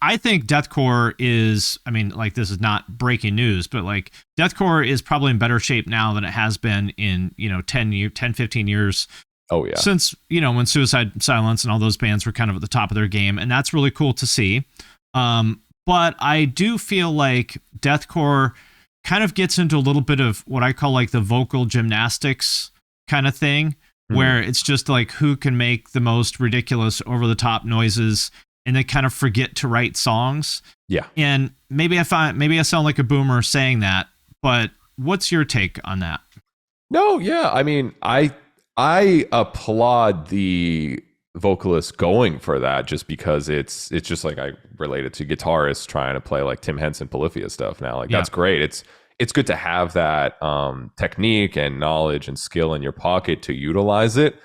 I think deathcore is, I mean, like, this is not breaking news, but like deathcore is probably in better shape now than it has been in, 15 years. Oh yeah. Since, when Suicide Silence and all those bands were kind of at the top of their game. And that's really cool to see. But I do feel like deathcore kind of gets into a little bit of what I call like the vocal gymnastics kind of thing, where it's just like who can make the most ridiculous over the top noises, and they kind of forget to write songs. Yeah. And maybe I sound like a boomer saying that, but what's your take on that? No, yeah. I mean, I applaud the vocalist going for that, just because it's just like, I relate it to guitarists trying to play like Tim Henson Polyphia stuff now. Like, that's great. It's good to have that technique and knowledge and skill in your pocket to utilize it.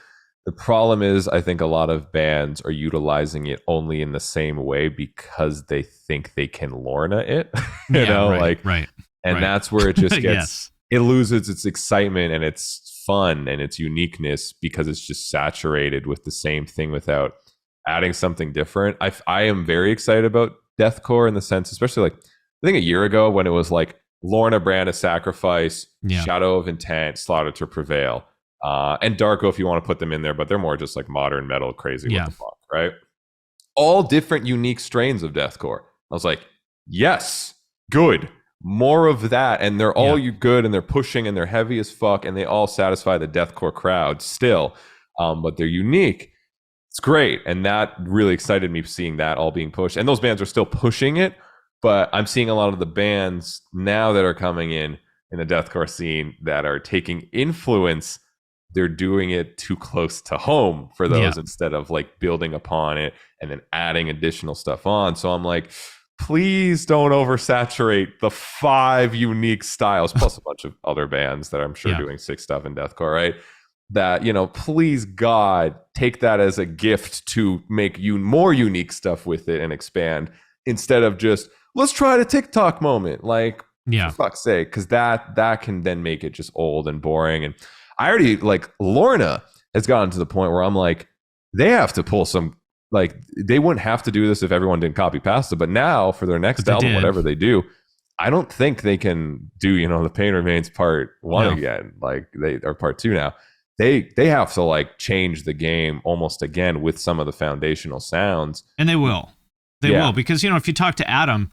The problem is, I think a lot of bands are utilizing it only in the same way because they think they can Lorna it, right. And that's where it just gets, yes. It loses its excitement and its fun and its uniqueness because it's just saturated with the same thing without adding something different. I am very excited about deathcore in the sense, especially like, I think a year ago when it was like Lorna, Brand of Sacrifice, Shadow of Intent, Slaughter to Prevail, and Darko if you want to put them in there, but they're more just like modern metal crazy. What the fuck, right? All different unique strains of deathcore. I was like, yes, good. More of that, and they're all good, and they're pushing, and they're heavy as fuck, and they all satisfy the deathcore crowd still, but they're unique. It's great, and that really excited me, seeing that all being pushed, and those bands are still pushing it, but I'm seeing a lot of the bands now that are coming in the deathcore scene that are taking influence. They're doing it too close to home for those instead of like building upon it and then adding additional stuff on. So I'm like, please don't oversaturate the 5 unique styles plus a bunch of other bands that I'm sure doing sick stuff in deathcore, right? That, please God, take that as a gift to make you more unique stuff with it and expand, instead of just, let's try the TikTok moment. Like, for fuck's sake, because that can then make it just old and boring. And I already, like, Lorna has gotten to the point where I'm like, they have to pull some, like, they wouldn't have to do this if everyone didn't copy pasta, but now for their next album, whatever they do, I don't think they can do, the Pain Remains part 1 again, like they are part 2 now. They have to like change the game almost again with some of the foundational sounds, and they will. They will, because if you talk to Adam,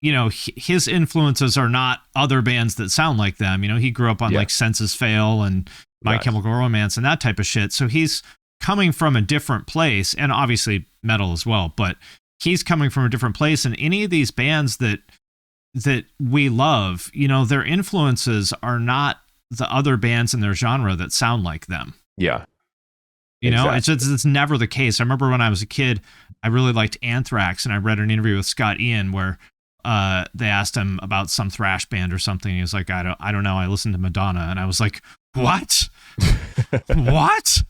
his influences are not other bands that sound like them. He grew up on like Senses Fail and My Chemical Romance and that type of shit. So he's coming from a different place, and obviously metal as well, but he's coming from a different place. And any of these bands that we love, their influences are not the other bands in their genre that sound like them. Yeah. It's never the case. I remember when I was a kid, I really liked Anthrax, and I read an interview with Scott Ian where they asked him about some thrash band or something. He was like, I don't know. I listened to Madonna, and I was like, what? What?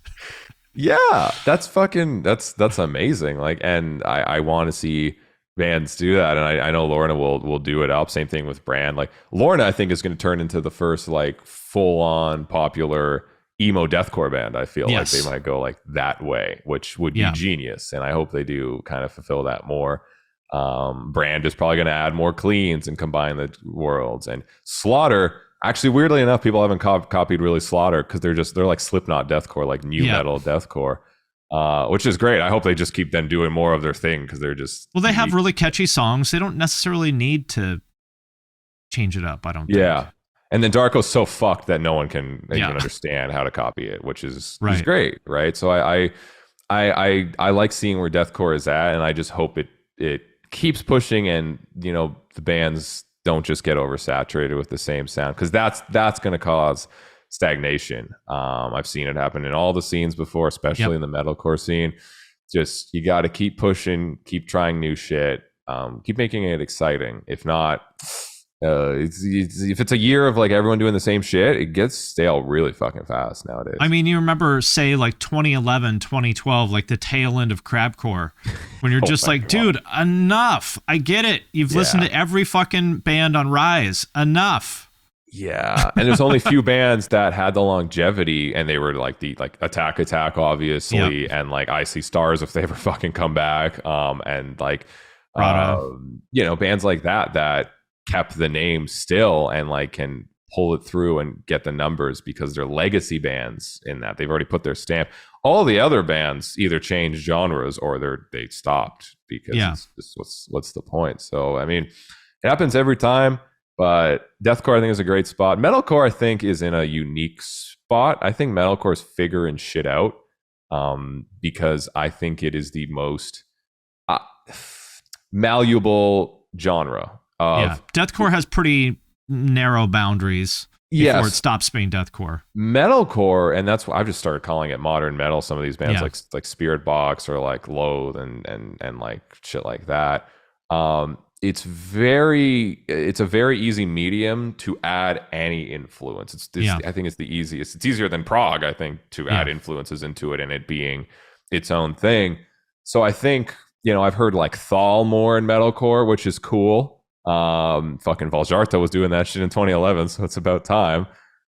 Yeah, that's amazing. Like, and I want to see bands do that, and I know Lorna will do it up. Same thing with Brand. Like, Lorna, I think, is going to turn into the first like full on popular emo deathcore band. I feel like they might go like that way, which would be genius, and I hope they do kind of fulfill that more. Brand is probably going to add more cleans and combine the worlds. And Slaughter, actually, weirdly enough, people haven't copied really Slaughter because they're like Slipknot deathcore, like new metal deathcore, which is great. I hope they just keep them doing more of their thing, because they're just they have really catchy songs. They don't necessarily need to change it up, I don't think. Yeah. And then Darko's so fucked that no one can even understand how to copy it, which is great, right? So I like seeing where deathcore is at, and I just hope it keeps pushing, and the bands don't just get oversaturated with the same sound, because that's going to cause stagnation. I've seen it happen in all the scenes before, especially in the metalcore scene. Just, you got to keep pushing, keep trying new shit, keep making it exciting. If not, if it's a year of like everyone doing the same shit, it gets stale really fucking fast nowadays. I mean, you remember, say, like 2011, 2012, like the tail end of crabcore, when you're just like, dude, enough. I get it. You've listened to every fucking band on Rise. Enough. Yeah. And there's only few bands that had the longevity, and they were like Attack, obviously, and like I See Stars if they ever fucking come back. And like Bands like that kept the name still and like can pull it through and get the numbers because they're legacy bands in that they've already put their stamp. All the other bands either changed genres or they stopped because it's just what's the point? So I mean, it happens every time. But deathcore, I think, is a great spot. Metalcore, I think, is in a unique spot. I think metalcore is figuring shit out because I think it is the most malleable genre. Deathcore has pretty narrow boundaries before it stops being deathcore. Metalcore, and that's why I've just started calling it modern metal. Some of these bands like Spirit Box or like Loathe and like shit like that. It's a very easy medium to add any influence. I think it's the easiest. It's easier than prog, I think, to add influences into it and it being its own thing. So I think, I've heard like Thal more in metalcore, which is cool. Fucking Valjarta was doing that shit in 2011, so it's about time.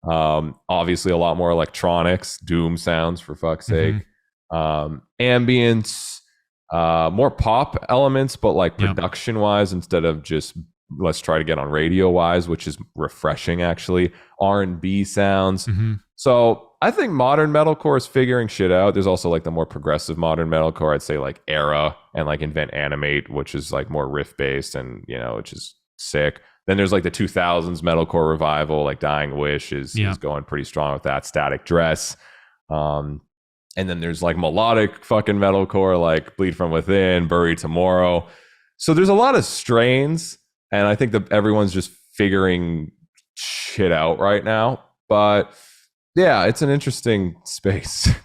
Obviously a lot more electronics, doom sounds for fuck's sake. Ambience, more pop elements, but like production wise, instead of just let's try to get on radio wise, which is refreshing actually. R&B sounds. So I think modern metalcore is figuring shit out. There's also like the more progressive modern metalcore. I'd say like Era and like Invent Animate, which is like more riff based and which is sick. Then there's like the 2000s metalcore revival, like Dying Wish is going pretty strong with that. Static Dress. And then there's like melodic fucking metalcore, like Bleed From Within, Bury Tomorrow. So there's a lot of strains, and I think that everyone's just figuring shit out right now. But yeah, it's an interesting space.